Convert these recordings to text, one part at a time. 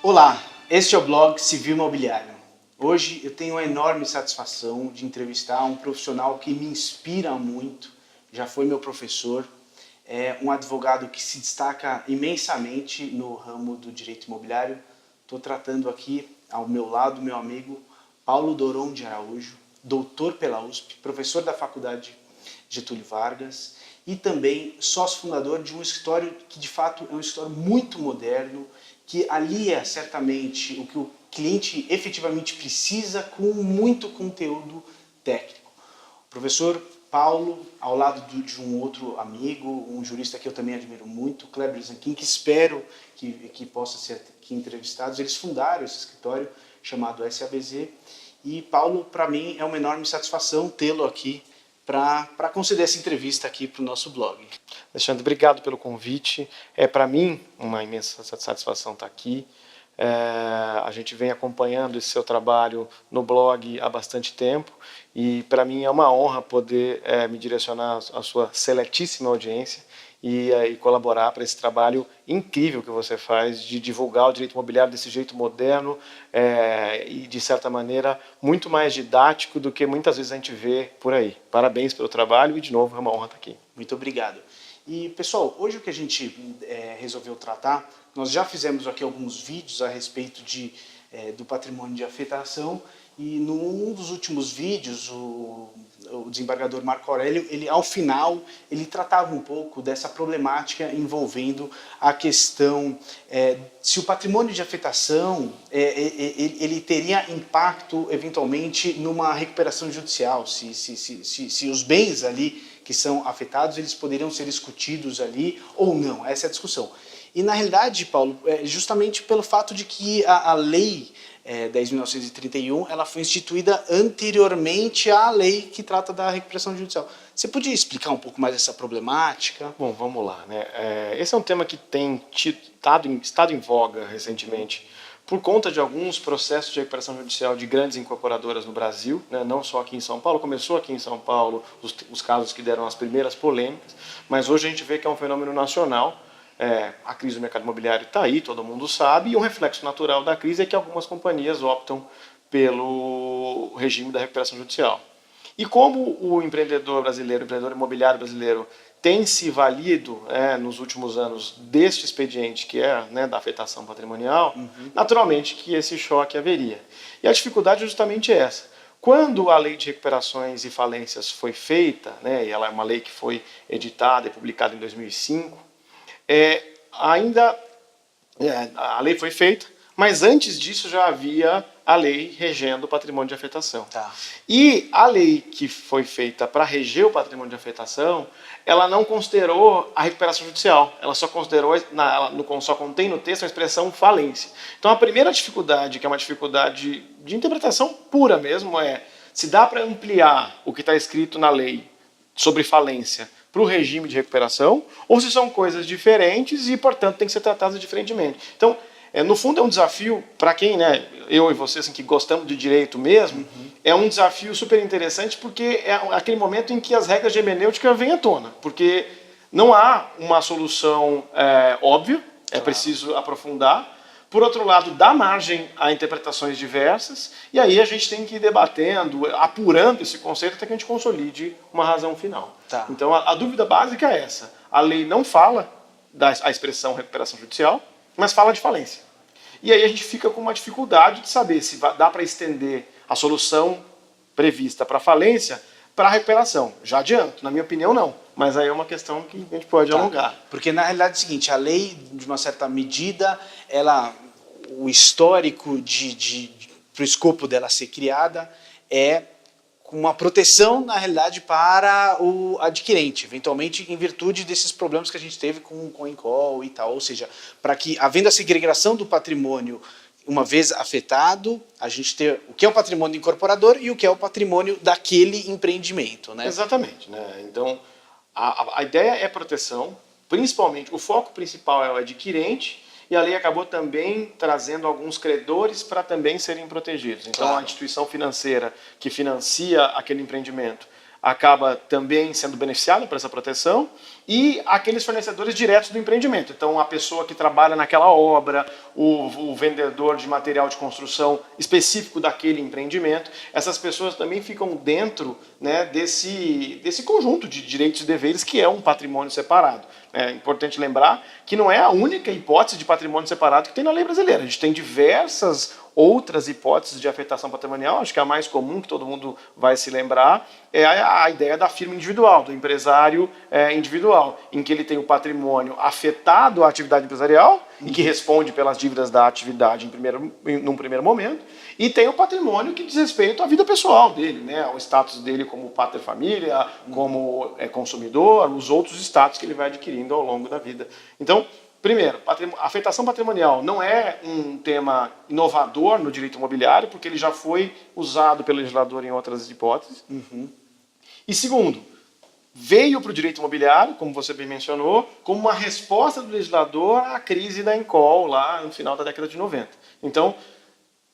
Olá, este é o blog Civil Imobiliário. Hoje eu tenho a enorme satisfação de entrevistar um profissional que me inspira muito, já foi meu professor, é um advogado que se destaca imensamente no ramo do direito imobiliário. Estou tratando aqui ao meu lado meu amigo Paulo Doron de Araújo, doutor pela USP, professor da Faculdade Getúlio Vargas e também sócio fundador de um escritório que de fato é um escritório muito moderno, que alia certamente o que o cliente efetivamente precisa com muito conteúdo técnico. O professor Paulo, ao lado de um outro amigo, um jurista que eu também admiro muito, Kleber Zanquin, que espero que possa ser aqui entrevistados, eles fundaram esse escritório chamado SABZ. E Paulo, para mim, é uma enorme satisfação tê-lo aqui para conceder essa entrevista aqui para o nosso blog. Alexandre, obrigado pelo convite. É para mim uma imensa satisfação estar aqui. A gente vem acompanhando esse seu trabalho no blog há bastante tempo e para mim é uma honra poder me direcionar à sua seletíssima audiência e colaborar para esse trabalho incrível que você faz de divulgar o direito imobiliário desse jeito moderno e, de certa maneira, muito mais didático do que muitas vezes a gente vê por aí. Parabéns pelo trabalho e, de novo, é uma honra estar aqui. Muito obrigado. E, pessoal, hoje o que a gente resolveu tratar, nós já fizemos aqui alguns vídeos a respeito do patrimônio de afetação e num dos últimos vídeos, o desembargador Marco Aurélio, ao final, ele tratava um pouco dessa problemática envolvendo a questão se o patrimônio de afetação ele teria impacto, eventualmente, numa recuperação judicial, se os bens ali que são afetados, eles poderiam ser discutidos ali ou não. Essa é a discussão. E, na realidade, Paulo, justamente pelo fato de que a lei 10.931, ela foi instituída anteriormente à lei que trata da recuperação judicial. Você podia explicar um pouco mais essa problemática? Bom, vamos lá, né? Esse é um tema que tem estado em voga recentemente por conta de alguns processos de recuperação judicial de grandes incorporadoras no Brasil, né? Não só aqui em São Paulo, começou aqui em São Paulo os casos que deram as primeiras polêmicas, mas hoje a gente vê que é um fenômeno nacional. A crise do mercado imobiliário está aí, todo mundo sabe, e um reflexo natural da crise é que algumas companhias optam pelo regime da recuperação judicial. E como o empreendedor brasileiro, o empreendedor imobiliário brasileiro, tem se valido nos últimos anos deste expediente, que é da afetação patrimonial, naturalmente que esse choque haveria. E a dificuldade é justamente essa. Quando a lei de recuperações e falências foi feita, e ela é uma lei que foi editada e publicada em 2005, a lei foi feita, mas antes disso já havia a lei regendo o patrimônio de afetação. Tá. E a lei que foi feita para reger o patrimônio de afetação, ela não considerou a recuperação judicial, ela só considerou, só contém no texto a expressão falência. Então a primeira dificuldade, que é uma dificuldade de interpretação pura mesmo, se dá para ampliar o que está escrito na lei sobre falência para o regime de recuperação, ou se são coisas diferentes e, portanto, tem que ser tratadas diferentemente. Então, no fundo, é um desafio para quem, eu e você, assim, que gostamos de direito mesmo, é um desafio super interessante porque é aquele momento em que as regras de hermenêutica vêm à tona, porque não há uma solução óbvia, é preciso aprofundar. Por outro lado, dá margem a interpretações diversas, e aí a gente tem que ir debatendo, apurando esse conceito até que a gente consolide uma razão final. Tá. Então, a dúvida básica é essa. A lei não fala da expressão recuperação judicial, mas fala de falência. E aí a gente fica com uma dificuldade de saber se dá para estender a solução prevista para falência para a recuperação. Já adianto, na minha opinião, não. Mas aí é uma questão que a gente pode alongar. Porque, na realidade, é o seguinte, a lei, de uma certa medida, o histórico para o escopo dela ser criada é com uma proteção, na realidade, para o adquirente, eventualmente em virtude desses problemas que a gente teve com o Encol e tal. Ou seja, para que, havendo a segregação do patrimônio uma vez afetado, a gente ter o que é o patrimônio incorporador e o que é o patrimônio daquele empreendimento. Né? Exatamente. Então, a ideia é proteção, principalmente, o foco principal é o adquirente, e a lei acabou também trazendo alguns credores para também serem protegidos. Então, claro, a instituição financeira que financia aquele empreendimento acaba também sendo beneficiada por essa proteção, e aqueles fornecedores diretos do empreendimento. Então, a pessoa que trabalha naquela obra, o vendedor de material de construção específico daquele empreendimento, essas pessoas também ficam dentro, né, desse conjunto de direitos e deveres que é um patrimônio separado. É importante lembrar que não é a única hipótese de patrimônio separado que tem na lei brasileira. A gente tem diversas outras hipóteses de afetação patrimonial. Acho que a mais comum, que todo mundo vai se lembrar, é a ideia da firma individual, do empresário individual, em que ele tem o patrimônio afetado à atividade empresarial e que responde pelas dívidas da atividade num primeiro momento, e tem o patrimônio que diz respeito à vida pessoal dele, né, ao status dele como pater família, como consumidor, os outros status que ele vai adquirindo ao longo da vida. Então, primeiro, afetação patrimonial não é um tema inovador no direito imobiliário, porque ele já foi usado pelo legislador em outras hipóteses. E segundo, veio para o direito imobiliário, como você bem mencionou, como uma resposta do legislador à crise da Encol, lá no final da década de 90. Então,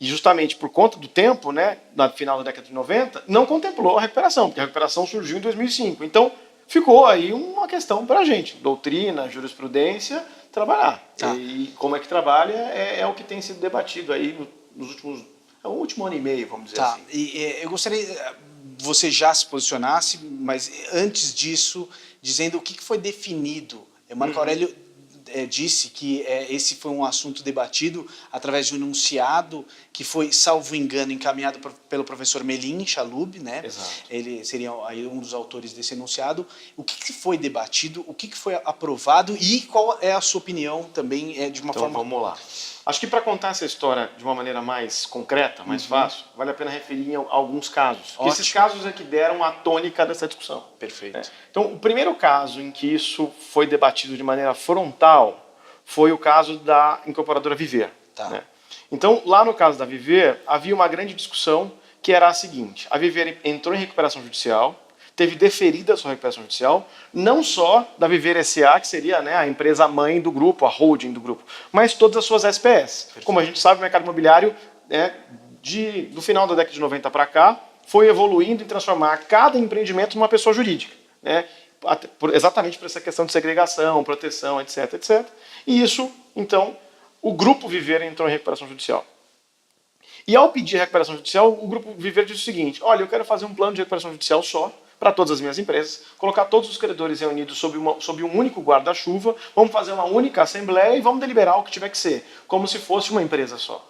e justamente por conta do tempo, né, no final da década de 90, não contemplou a recuperação, porque a recuperação surgiu em 2005. Então, ficou aí uma questão para a gente, doutrina, jurisprudência, trabalhar. Tá. E como é que trabalha é o que tem sido debatido aí nos últimos... É o último ano e meio, vamos dizer assim. E eu gostaria que você já se posicionasse, mas antes disso, dizendo o que foi definido. Marco Aurélio disse que esse foi um assunto debatido através de um enunciado que foi, salvo engano, encaminhado pelo professor Melim Chalub, né? Exato. Ele seria aí um dos autores desse enunciado. O que foi debatido, o que foi aprovado e qual é a sua opinião também de uma forma... Vamos lá. Acho que para contar essa história de uma maneira mais concreta, mais fácil, vale a pena referir a alguns casos. Esses casos é que deram a tônica dessa discussão. Perfeito. Então, o primeiro caso em que isso foi debatido de maneira frontal foi o caso da incorporadora Viver. Tá. Né? Então, lá no caso da Viver, havia uma grande discussão que era a seguinte: a Viver entrou em recuperação judicial, teve deferida a sua recuperação judicial, não só da Viver S.A., que seria, né, a empresa mãe do grupo, a holding do grupo, mas todas as suas SPS. Perfeito. Como a gente sabe, o mercado imobiliário, do final da década de 90 para cá, foi evoluindo em transformar cada empreendimento numa pessoa jurídica, né, exatamente por essa questão de segregação, proteção, etc, etc. E isso, então, o grupo Viver entrou em recuperação judicial. E ao pedir recuperação judicial, o grupo Viver disse o seguinte: olha, eu quero fazer um plano de recuperação judicial só, para todas as minhas empresas, colocar todos os credores reunidos sob um único guarda-chuva, vamos fazer uma única assembleia e vamos deliberar o que tiver que ser, como se fosse uma empresa só.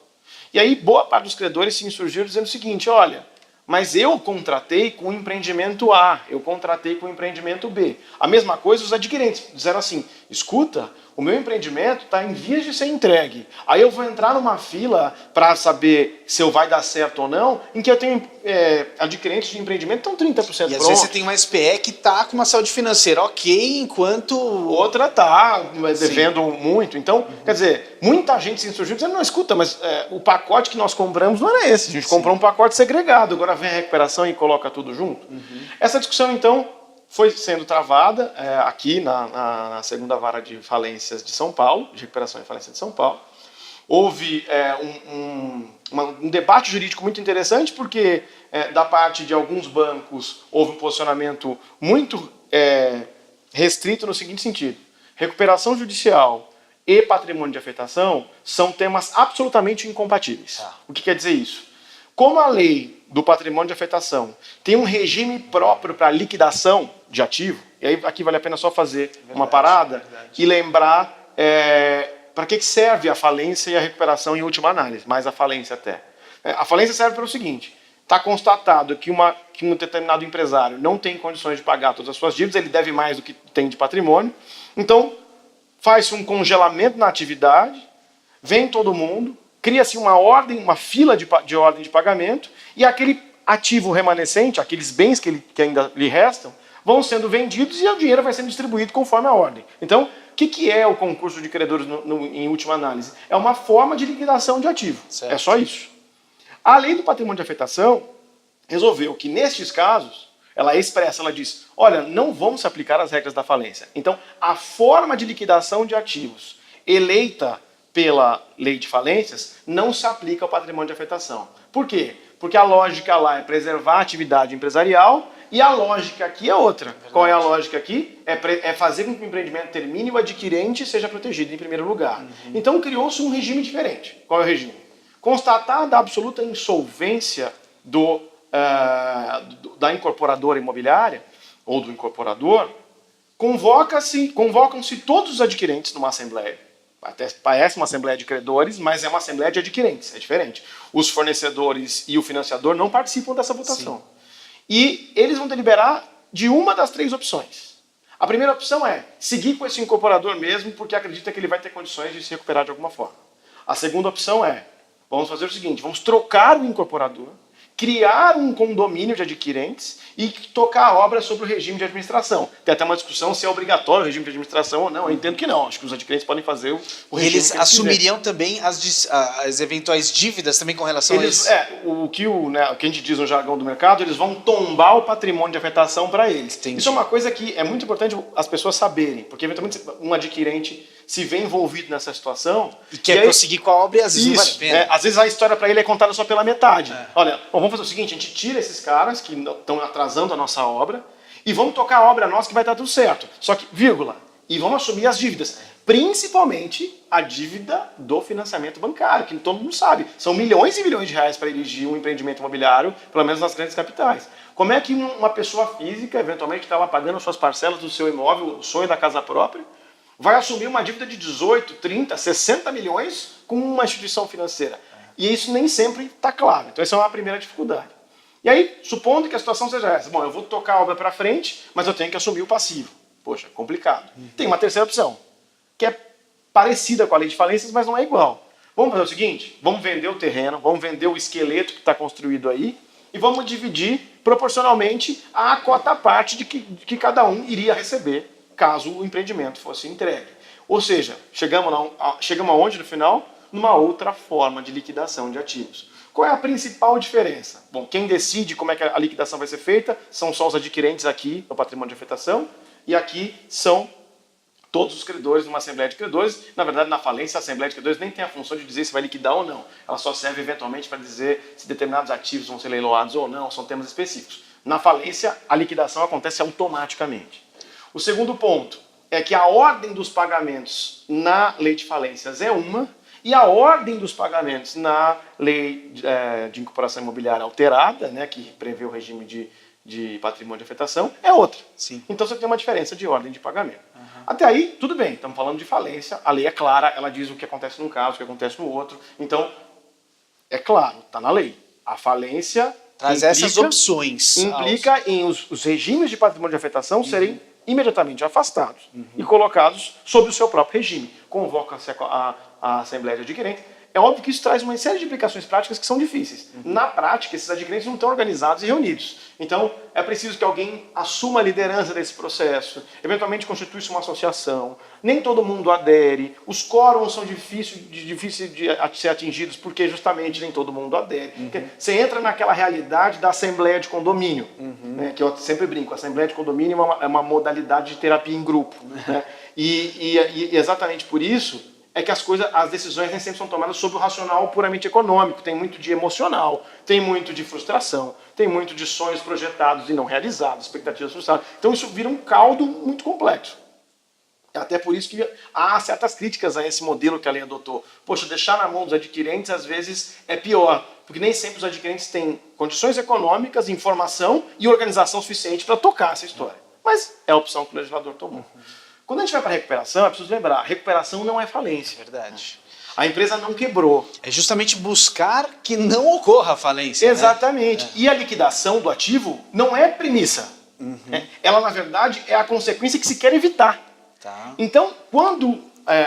E aí boa parte dos credores se insurgiram dizendo o seguinte: olha, mas eu contratei com o empreendimento A, eu contratei com o empreendimento B. A mesma coisa os adquirentes disseram assim: escuta, o meu empreendimento está em vias de ser entregue. Aí eu vou entrar numa fila para saber se eu vai dar certo ou não, em que eu tenho adquirentes de empreendimento que estão 30% prontos. E às vezes você tem uma SPE que está com uma saúde financeira ok, enquanto... outra está devendo muito. Então, quer dizer, muita gente se insurgiu dizendo: não, escuta, mas o pacote que nós compramos não era esse. A gente comprou um pacote segregado, agora vem a recuperação e coloca tudo junto. Essa discussão, então, foi sendo travada aqui na segunda vara de falências de São Paulo, de recuperação e falência de São Paulo. Houve um debate jurídico muito interessante, porque da parte de alguns bancos houve um posicionamento muito restrito no seguinte sentido: recuperação judicial e patrimônio de afetação são temas absolutamente incompatíveis. O que quer dizer isso? Como a lei do patrimônio de afetação tem um regime próprio para liquidação de ativo, e aí aqui vale a pena só fazer uma parada e lembrar para que serve a falência e a recuperação em última análise, mais a falência até. A falência serve para o seguinte: está constatado que um determinado empresário não tem condições de pagar todas as suas dívidas, ele deve mais do que tem de patrimônio, então faz-se um congelamento na atividade, vem todo mundo, cria-se uma ordem, uma fila de ordem de pagamento, e aquele ativo remanescente, aqueles bens que ainda lhe restam, vão sendo vendidos e o dinheiro vai sendo distribuído conforme a ordem. Então, o que é o concurso de credores em última análise? É uma forma de liquidação de ativo. Certo. É só isso. A lei do patrimônio de afetação resolveu que, nestes casos, ela expressa, ela diz: olha, não vão se aplicar as regras da falência. Então, a forma de liquidação de ativos eleita pela lei de falências não se aplica ao patrimônio de afetação. Por quê? Porque a lógica lá é preservar a atividade empresarial E a lógica aqui é outra. Verdade. Qual é a lógica aqui? É fazer com que o empreendimento termine e o adquirente seja protegido em primeiro lugar. Então criou-se um regime diferente. Qual é o regime? Constatada a absoluta insolvência da incorporadora imobiliária, ou do incorporador, convocam-se todos os adquirentes numa assembleia. Até parece uma assembleia de credores, mas é uma assembleia de adquirentes, é diferente. Os fornecedores e o financiador não participam dessa votação. Sim. E eles vão deliberar de uma das 3 opções. A primeira opção é seguir com esse incorporador mesmo, porque acredita que ele vai ter condições de se recuperar de alguma forma. A segunda opção é, vamos fazer o seguinte, vamos trocar o incorporador, criar um condomínio de adquirentes e tocar a obra sobre o regime de administração. Tem até uma discussão se é obrigatório o regime de administração ou não. Eu entendo que não. Acho que os adquirentes podem fazer o regime. E eles assumiriam também as eventuais dívidas também com relação a isso? O que a gente diz no jargão do mercado, eles vão tombar o patrimônio de afetação para eles. Entendi. Isso é uma coisa que é muito importante as pessoas saberem, porque eventualmente um adquirente se vê envolvido nessa situação e quer prosseguir com a obra e às vezes não vale a pena. Às vezes a história para ele é contada só pela metade. Olha, vamos fazer o seguinte, a gente tira esses caras que estão atrasando a nossa obra e vamos tocar a obra nossa que vai estar tudo certo. Só que, e vamos assumir as dívidas. Principalmente a dívida do financiamento bancário, que todo mundo sabe. São milhões e milhões de reais para erigir um empreendimento imobiliário, pelo menos nas grandes capitais. Como é que uma pessoa física, eventualmente, que está lá pagando suas parcelas do seu imóvel, o sonho da casa própria, vai assumir uma dívida de 18, 30, 60 milhões com uma instituição financeira? E isso nem sempre está claro. Então essa é uma primeira dificuldade. E aí, supondo que a situação seja essa, bom, eu vou tocar a obra para frente, mas eu tenho que assumir o passivo. Poxa, complicado. Tem uma terceira opção, que é parecida com a lei de falências, mas não é igual. Vamos fazer o seguinte, vamos vender o terreno, vamos vender o esqueleto que está construído aí, e vamos dividir proporcionalmente a cota-parte de que cada um iria receber caso o empreendimento fosse entregue. Ou seja, chegamos aonde no final? Numa outra forma de liquidação de ativos. Qual é a principal diferença? Bom, quem decide como é que a liquidação vai ser feita são só os adquirentes aqui no patrimônio de afetação, e aqui são todos os credores numa assembleia de credores. Na verdade, na falência, a assembleia de credores nem tem a função de dizer se vai liquidar ou não. Ela só serve eventualmente para dizer se determinados ativos vão ser leiloados ou não, são temas específicos. Na falência, a liquidação acontece automaticamente. O segundo ponto é que a ordem dos pagamentos na lei de falências é uma, e a ordem dos pagamentos na lei de incorporação imobiliária alterada, né, que prevê o regime de patrimônio de afetação, é outra. Sim. Então você tem uma diferença de ordem de pagamento. Até aí, tudo bem, estamos falando de falência, a lei é clara, ela diz o que acontece num caso, o que acontece no outro. Então, é claro, está na lei. A falência traz essas opções. Implica em os regimes de patrimônio de afetação serem imediatamente afastados e colocados sob o seu próprio regime. Convoca-se a Assembleia de Adquirentes. É óbvio que isso traz uma série de implicações práticas que são difíceis. Na prática, esses adquirentes não estão organizados e reunidos. Então, é preciso que alguém assuma a liderança desse processo, eventualmente constitui-se uma associação, nem todo mundo adere, os quórums são difíceis de ser atingidos porque justamente nem todo mundo adere. Você entra naquela realidade da assembleia de condomínio, né, que eu sempre brinco, a assembleia de condomínio é uma modalidade de terapia em grupo. Né, e exatamente por isso é que as decisões nem sempre são tomadas sob o racional puramente econômico. Tem muito de emocional, tem muito de frustração, tem muito de sonhos projetados e não realizados, expectativas frustradas. Então isso vira um caldo muito complexo. Até por isso que há certas críticas a esse modelo que a lei adotou. Poxa, deixar na mão dos adquirentes às vezes é pior, porque nem sempre os adquirentes têm condições econômicas, informação e organização suficiente para tocar essa história. Mas é a opção que o legislador tomou. Quando a gente vai para a recuperação, é preciso lembrar, recuperação não é falência. Verdade. A empresa não quebrou. É justamente buscar que não ocorra a falência. Exatamente. Né? E a liquidação do ativo não é premissa. Ela, na verdade, é a consequência que se quer evitar. Tá. Então, quando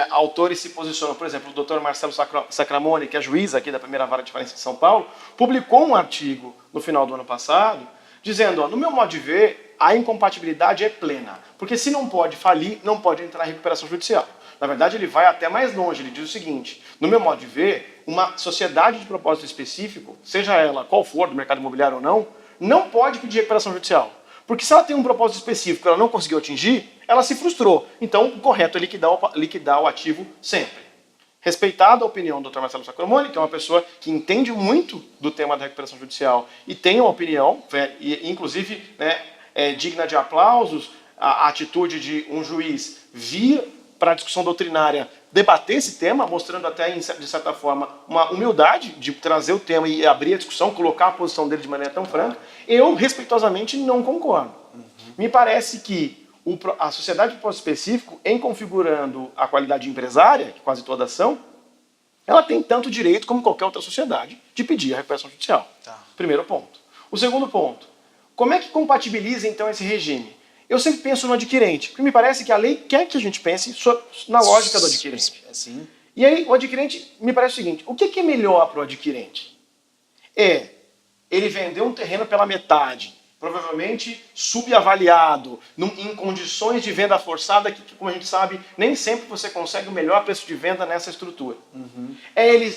autores se posicionam, por exemplo, o Dr. Marcelo Sacramone, que é juiz aqui da primeira vara de falência de São Paulo, publicou um artigo no final do ano passado, dizendo, no meu modo de ver, a incompatibilidade é plena. Porque se não pode falir, não pode entrar em recuperação judicial. Na verdade, ele vai até mais longe. Ele diz o seguinte, no meu modo de ver, uma sociedade de propósito específico, seja ela qual for, do mercado imobiliário ou não pode pedir recuperação judicial. Porque se ela tem um propósito específico que ela não conseguiu atingir, ela se frustrou. Então, o correto é liquidar o ativo sempre. Respeitada a opinião do Dr. Marcelo Sacromoni, que é uma pessoa que entende muito do tema da recuperação judicial e tem uma opinião, e inclusive, né, é digna de aplausos a atitude de um juiz vir para a discussão doutrinária debater esse tema, mostrando até, de certa forma, uma humildade de trazer o tema e abrir a discussão, colocar a posição dele de maneira tão franca. Eu, respeitosamente, não concordo. Me parece que a sociedade de propósito específico, em configurando a qualidade empresária, que quase todas são, ela tem tanto direito como qualquer outra sociedade de pedir a recuperação judicial. Tá. Primeiro ponto. O segundo ponto, como é que compatibiliza então esse regime? Eu sempre penso no adquirente, porque me parece que a lei quer que a gente pense na lógica do adquirente. Sim. E aí o adquirente, me parece o seguinte, o que é melhor para o adquirente? É ele vender um terreno pela metade, provavelmente subavaliado, em condições de venda forçada que, como a gente sabe, nem sempre você consegue o melhor preço de venda nessa estrutura. É ele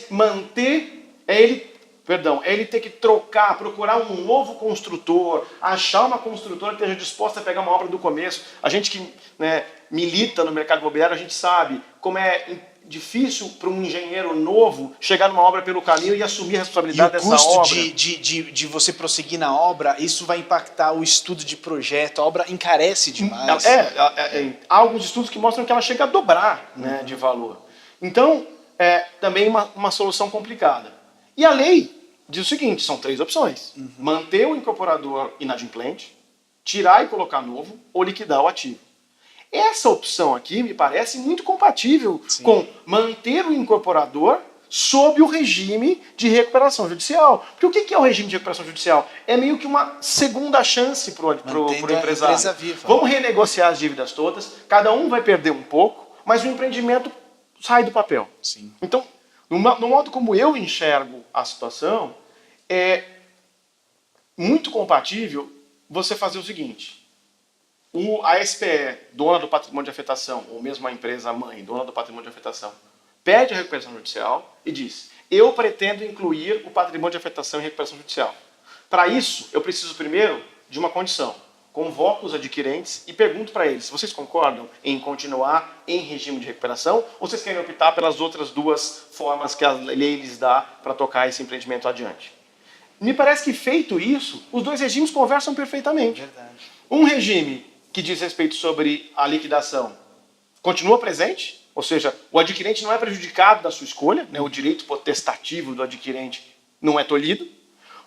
ter que trocar, procurar um novo construtor, achar uma construtora que esteja disposta a pegar uma obra do começo. A gente que, né, milita no mercado imobiliário, a gente sabe como é difícil para um engenheiro novo chegar numa obra pelo caminho e assumir a responsabilidade dessa obra. E o custo de você prosseguir na obra, isso vai impactar o estudo de projeto, a obra encarece demais. Há alguns estudos que mostram que ela chega a dobrar, né, de valor. Então, é também uma solução complicada. E a lei diz o seguinte, são 3 opções. Manter o incorporador inadimplente, tirar e colocar novo, ou liquidar o ativo. Essa opção aqui me parece muito compatível com manter o incorporador sob o regime de recuperação judicial. Porque o que é o regime de recuperação judicial? É meio que uma segunda chance para o empresário. Vamos renegociar as dívidas todas, cada um vai perder um pouco, mas o empreendimento sai do papel. Sim. Então, no modo como eu enxergo a situação, é muito compatível você fazer o seguinte. A SPE, dona do patrimônio de afetação, ou mesmo a empresa mãe, dona do patrimônio de afetação, pede a recuperação judicial e diz: eu pretendo incluir o patrimônio de afetação em recuperação judicial. Para isso, eu preciso primeiro de uma condição. Convoco os adquirentes e pergunto para eles: vocês concordam em continuar em regime de recuperação ou vocês querem optar pelas outras 2 formas que a lei lhes dá para tocar esse empreendimento adiante? Me parece que, feito isso, os 2 regimes conversam perfeitamente. Verdade. Um regime que diz respeito sobre a liquidação continua presente, ou seja, o adquirente não é prejudicado da sua escolha, né, o direito potestativo do adquirente não é tolhido.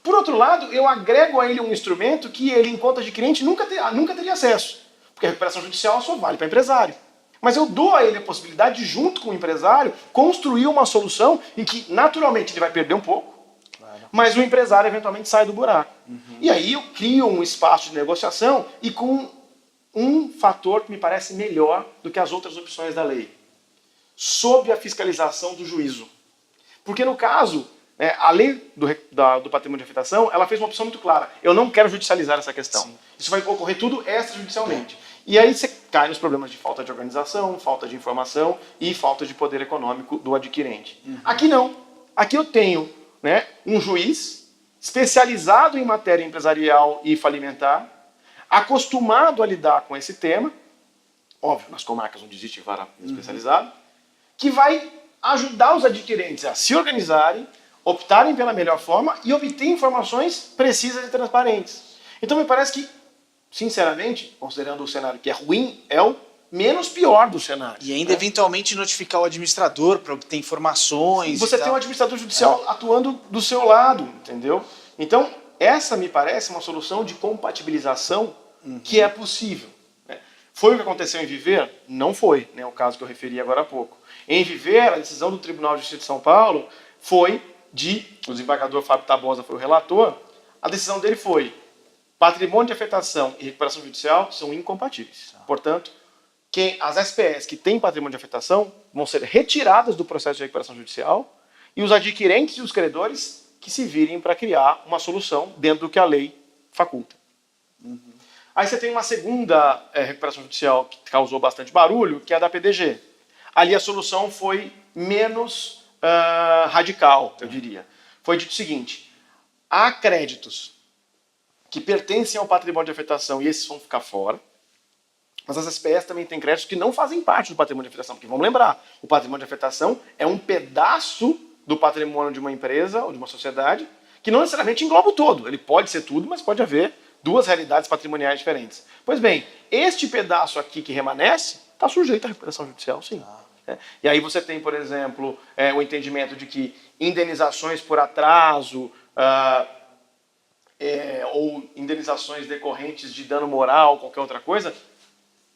Por outro lado, eu agrego a ele um instrumento que ele, enquanto adquirente, nunca teria acesso, porque a recuperação judicial só vale para empresário. Mas eu dou a ele a possibilidade de, junto com o empresário, construir uma solução em que, naturalmente, ele vai perder um pouco, mas o empresário eventualmente sai do buraco. E aí eu crio um espaço de negociação e com um fator que me parece melhor do que as outras opções da lei. Sob a fiscalização do juízo. Porque no caso, a lei do patrimônio de afetação, ela fez uma opção muito clara. Eu não quero judicializar essa questão. Sim. Isso vai ocorrer tudo extrajudicialmente. E aí você cai nos problemas de falta de organização, falta de informação e falta de poder econômico do adquirente. Aqui não. Aqui eu tenho, né, um juiz especializado em matéria empresarial e falimentar, acostumado a lidar com esse tema, óbvio, nas comarcas onde existe vara especializada, que vai ajudar os adquirentes a se organizarem, optarem pela melhor forma e obter informações precisas e transparentes. Então me parece que, sinceramente, considerando o cenário que é ruim, é o menos pior do cenário. E ainda, eventualmente, notificar o administrador para obter informações. Você tem um administrador judicial atuando do seu lado, entendeu? Então, essa me parece uma solução de compatibilização que é possível. Foi o que aconteceu em Viver? Não foi, né, o caso que eu referi agora há pouco. Em Viver, a decisão do Tribunal de Justiça de São Paulo foi o desembargador Fábio Tabosa foi o relator, a decisão dele foi: patrimônio de afetação e recuperação judicial são incompatíveis. Portanto, as SPEs que têm patrimônio de afetação vão ser retiradas do processo de recuperação judicial e os adquirentes e os credores que se virem para criar uma solução dentro do que a lei faculta. Aí você tem uma segunda recuperação judicial que causou bastante barulho, que é a da PDG. Ali a solução foi menos radical, eu diria. Foi dito o seguinte: há créditos que pertencem ao patrimônio de afetação e esses vão ficar fora. Mas as SPS também têm créditos que não fazem parte do patrimônio de afetação, porque vamos lembrar, o patrimônio de afetação é um pedaço do patrimônio de uma empresa ou de uma sociedade que não necessariamente engloba o todo. Ele pode ser tudo, mas pode haver duas realidades patrimoniais diferentes. Pois bem, este pedaço aqui que remanesce está sujeito à recuperação judicial, sim. E aí você tem, por exemplo, o entendimento de que indenizações por atraso ou indenizações decorrentes de dano moral, qualquer outra coisa,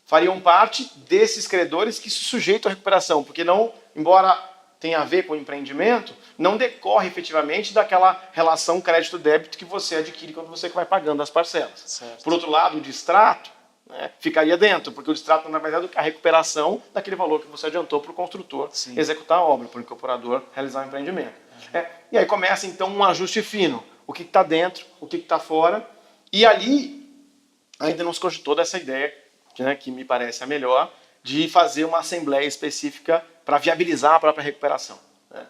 fariam parte desses credores que se sujeitam à recuperação, porque não, embora tenha a ver com o empreendimento, não decorre efetivamente daquela relação crédito-débito que você adquire quando você vai pagando as parcelas. Certo. Por outro lado, o distrato, né, ficaria dentro, porque o distrato nada mais é do que a recuperação daquele valor que você adiantou para o construtor executar a obra, para o incorporador realizar o empreendimento. E aí começa então um ajuste fino, o que está dentro, o que está fora, e ali ainda não se cogitou dessa ideia, né, que me parece a melhor, de fazer uma assembleia específica para viabilizar a própria recuperação. Né.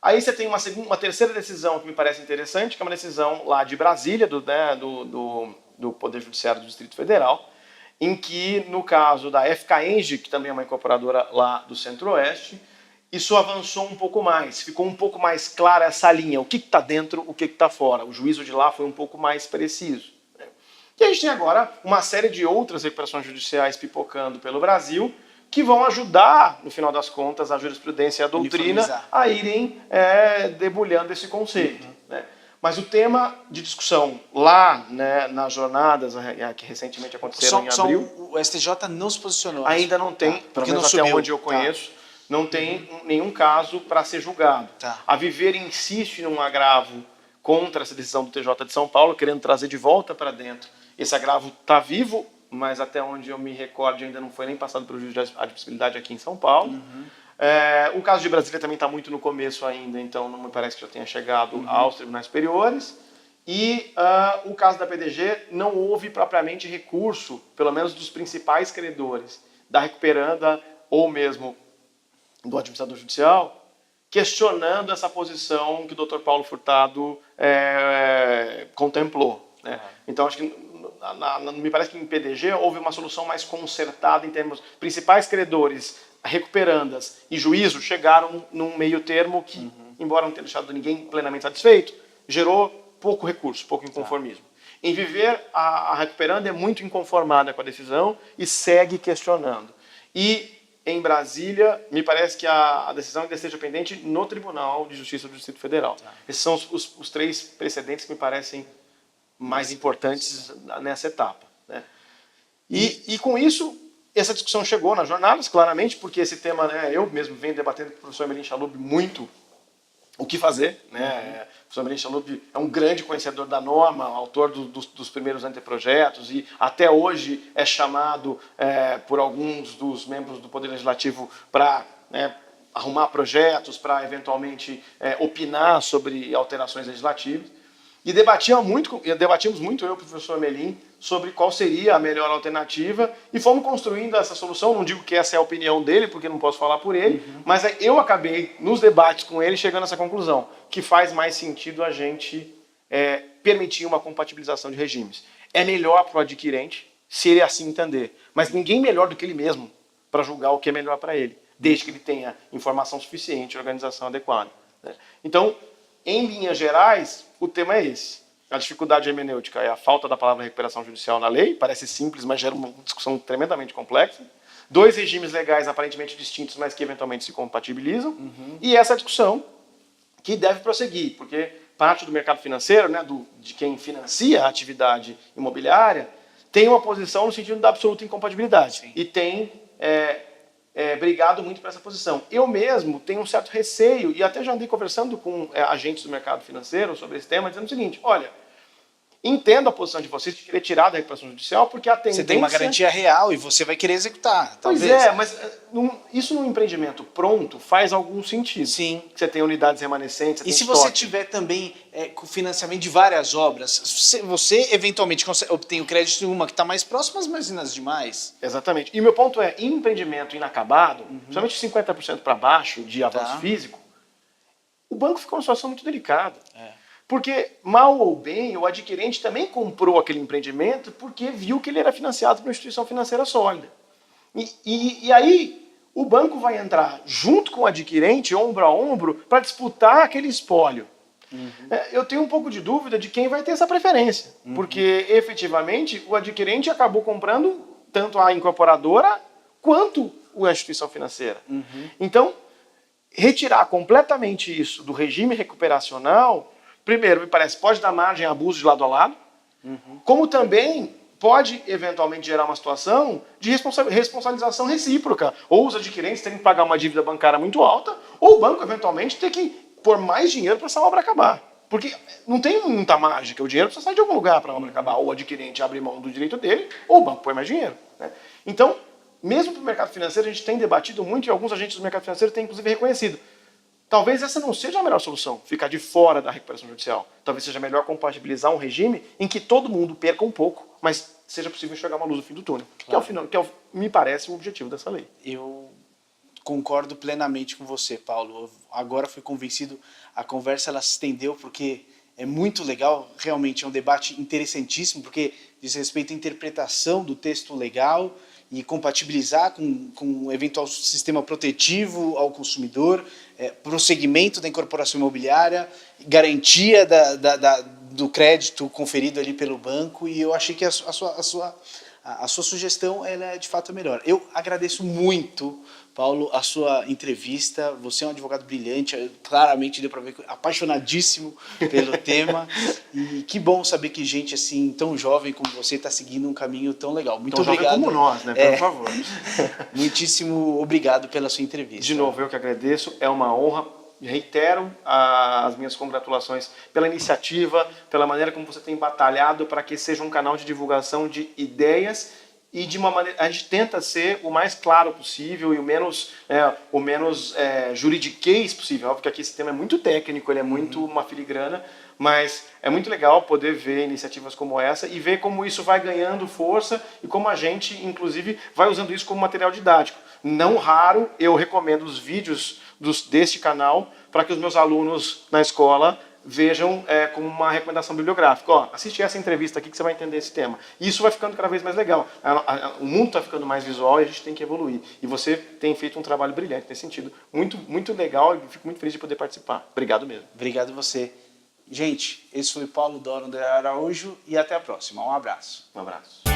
Aí você tem uma terceira decisão que me parece interessante, que é uma decisão lá de Brasília, do Poder Judiciário do Distrito Federal, em que, no caso da FKENGIE, que também é uma incorporadora lá do Centro-Oeste, isso avançou um pouco mais, ficou um pouco mais clara essa linha, o que está dentro, o que está fora. O juízo de lá foi um pouco mais preciso. Né. E a gente tem agora uma série de outras recuperações judiciais pipocando pelo Brasil, que vão ajudar, no final das contas, a jurisprudência e a doutrina a irem debulhando esse conceito. Né. Mas o tema de discussão lá, né, nas jornadas que recentemente aconteceram em abril... O STJ não se posicionou. Ainda não tem, pelo menos até onde eu conheço, não tem nenhum caso para ser julgado. A Viver insiste num agravo contra essa decisão do TJ de São Paulo, querendo trazer de volta para dentro. Esse agravo está vivo, mas até onde eu me recordo ainda não foi nem passado pelo juiz de admissibilidade aqui em São Paulo. O caso de Brasília também está muito no começo ainda, então não me parece que já tenha chegado aos tribunais superiores. E o caso da PDG não houve propriamente recurso, pelo menos dos principais credores, da recuperanda ou mesmo do administrador judicial, questionando essa posição que o Dr. Paulo Furtado contemplou. Né? Então, acho que me parece que em PDG houve uma solução mais concertada em termos principais credores, recuperandas e juízo chegaram num meio termo que, embora não tenha deixado ninguém plenamente satisfeito, gerou pouco recurso, pouco inconformismo. Em Viver, a recuperanda é muito inconformada com a decisão e segue questionando. E em Brasília, me parece que a decisão ainda esteja pendente no Tribunal de Justiça do Distrito Federal. Esses são os três precedentes que me parecem mais importantes nessa etapa. Né? E com isso, essa discussão chegou nas jornadas, claramente, porque esse tema, né, eu mesmo venho debatendo com o professor Emelim Chalub muito o que fazer. Né? O professor Emelim Chalub é um grande conhecedor da norma, autor dos primeiros anteprojetos e até hoje é chamado por alguns dos membros do Poder Legislativo para arrumar projetos, para eventualmente opinar sobre alterações legislativas. E debatíamos muito eu e o professor Emelim sobre qual seria a melhor alternativa e fomos construindo essa solução. Não digo que essa é a opinião dele, porque não posso falar por ele, mas eu acabei, nos debates com ele, chegando a essa conclusão, que faz mais sentido a gente permitir uma compatibilização de regimes. É melhor para o adquirente, se ele assim entender, mas ninguém melhor do que ele mesmo para julgar o que é melhor para ele, desde que ele tenha informação suficiente e organização adequada. Né? Então, em linhas gerais, o tema é esse. A dificuldade hermenêutica é a falta da palavra recuperação judicial na lei, parece simples, mas gera uma discussão tremendamente complexa. Dois regimes legais aparentemente distintos, mas que eventualmente se compatibilizam. E essa discussão que deve prosseguir, porque parte do mercado financeiro, né, de quem financia a atividade imobiliária, tem uma posição no sentido da absoluta incompatibilidade. Sim. E tem brigado muito por essa posição. Eu mesmo tenho um certo receio, e até já andei conversando com agentes do mercado financeiro sobre esse tema, dizendo o seguinte: olha, entendo a posição de vocês de querer tirar da recuperação judicial, porque a tendência... Você tem uma garantia real e você vai querer executar, talvez. Pois é, mas isso num empreendimento pronto faz algum sentido. Sim. Você tem unidades remanescentes, e se você tiver também com financiamento de várias obras, você eventualmente obtém o crédito de uma que está mais próxima, mas nas demais. Exatamente. E o meu ponto é, em empreendimento inacabado, somente 50% para baixo de avanço físico, o banco fica numa situação muito delicada. Porque, mal ou bem, o adquirente também comprou aquele empreendimento porque viu que ele era financiado por uma instituição financeira sólida. E aí, o banco vai entrar junto com o adquirente, ombro a ombro, para disputar aquele espólio. Eu tenho um pouco de dúvida de quem vai ter essa preferência, porque efetivamente o adquirente acabou comprando tanto a incorporadora quanto a instituição financeira. Então, retirar completamente isso do regime recuperacional, primeiro, me parece, pode dar margem a abuso de lado a lado, como também pode eventualmente gerar uma situação de responsabilização recíproca, ou os adquirentes terem que pagar uma dívida bancária muito alta, ou o banco eventualmente ter que pôr mais dinheiro para essa obra acabar. Porque não tem muita mágica, o dinheiro precisa sair de algum lugar para a obra acabar. Ou o adquirente abre mão do direito dele, ou o banco põe mais dinheiro. Né? Então, mesmo para o mercado financeiro, a gente tem debatido muito e alguns agentes do mercado financeiro têm, inclusive, reconhecido. Talvez essa não seja a melhor solução, ficar de fora da recuperação judicial. Talvez seja melhor compatibilizar um regime em que todo mundo perca um pouco, mas seja possível enxergar uma luz no fim do túnel. Claro. Me parece o objetivo dessa lei. Eu concordo plenamente com você, Paulo. Agora fui convencido, a conversa ela se estendeu porque é muito legal, realmente é um debate interessantíssimo, porque diz respeito à interpretação do texto legal e compatibilizar com um eventual sistema protetivo ao consumidor, prosseguimento da incorporação imobiliária, garantia do crédito conferido ali pelo banco, e eu achei que a sua sugestão ela é de fato melhor. Eu agradeço muito, Paulo, a sua entrevista. Você é um advogado brilhante, claramente deu para ver apaixonadíssimo pelo tema. E que bom saber que gente assim tão jovem como você está seguindo um caminho tão legal. Muito tão obrigado. Jovem como nós, né? Por favor. Muitíssimo obrigado pela sua entrevista. De novo, eu que agradeço. É uma honra. Reitero as minhas congratulações pela iniciativa, pela maneira como você tem batalhado para que seja um canal de divulgação de ideias e de uma maneira, a gente tenta ser o mais claro possível e o menos juridiquês possível. Óbvio que aqui esse tema é muito técnico, ele é muito uma filigrana, mas é muito legal poder ver iniciativas como essa e ver como isso vai ganhando força e como a gente, inclusive, vai usando isso como material didático. Não raro, eu recomendo os vídeos deste canal para que os meus alunos na escola vejam como uma recomendação bibliográfica. Ó, assiste essa entrevista aqui que você vai entender esse tema. E isso vai ficando cada vez mais legal. O mundo está ficando mais visual e a gente tem que evoluir. E você tem feito um trabalho brilhante nesse sentido. Muito, muito legal e fico muito feliz de poder participar. Obrigado mesmo. Obrigado você. Gente, esse foi Paulo Dóron de Araújo e até a próxima. Um abraço. Um abraço.